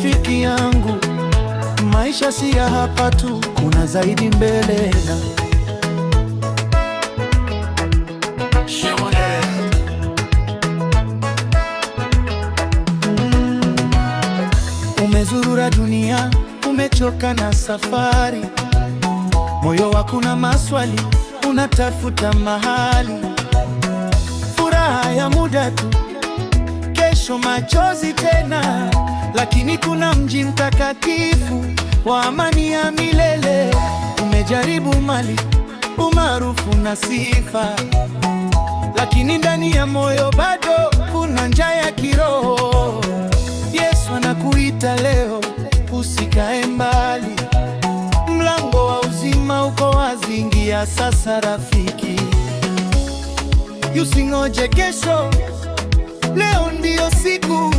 rafiki yangu, maisha si ya hapa tu, kuna zaidi mbele na umezurura dunia, umechoka na safari, moyo wako na maswali, unatafuta mahali. Furaha ya muda tu, kesho machozi tena, lakini kuna mji mtakatifu wa amani ya milele. Umejaribu mali, umaarufu na sifa, lakini ndani ya moyo bado kuna njaa ya kiroho. Yesu anakuita leo, usikae mbali, mlango wa uzima uko wazi, ingia sasa rafiki. Usingoje kesho, leo ndiyo siku.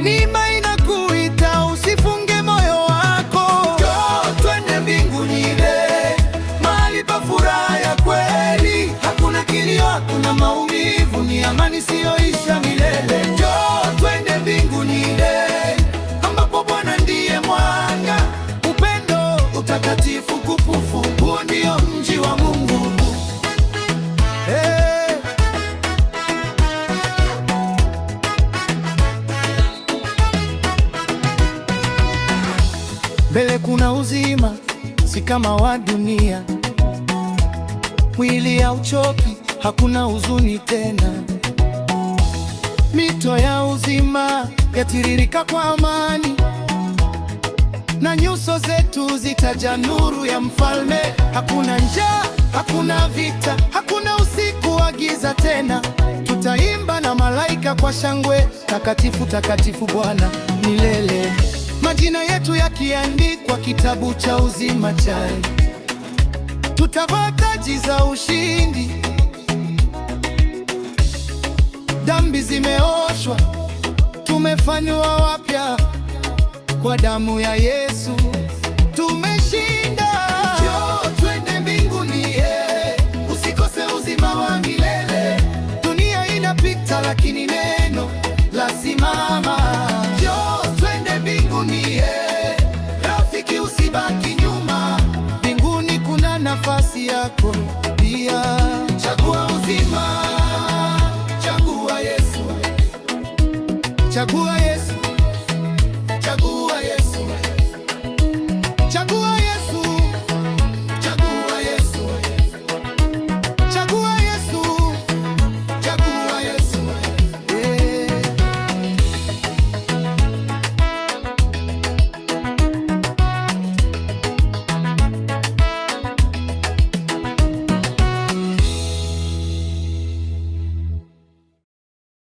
Neema inakuita, usifunge moyo wako. Njoo twende mbinguni, mahali pa furaha ya kweli. Hakuna kilio, hakuna maumivu, ni amani isiyoisha milele. Njoo twende mbinguni, ambapo Bwana ndiye mwanga, upendo, utakatifu, kufufu. Huo ndio mji wa Mungu. Mbele kuna uzima, si kama wa dunia. Mwili hauchoki, hakuna huzuni tena. Mito ya uzima yatiririka kwa amani, na nyuso zetu zitajaa nuru ya Mfalme. Hakuna njaa, hakuna vita, hakuna usiku wa giza tena. Tutaimba na malaika kwa shangwe, takatifu, takatifu Bwana milele. Majina yetu yakiandikwa kitabu cha uzima chai, tutavaa taji za ushindi. Dhambi zimeoshwa, tumefanywa wapya kwa damu ya Yesu.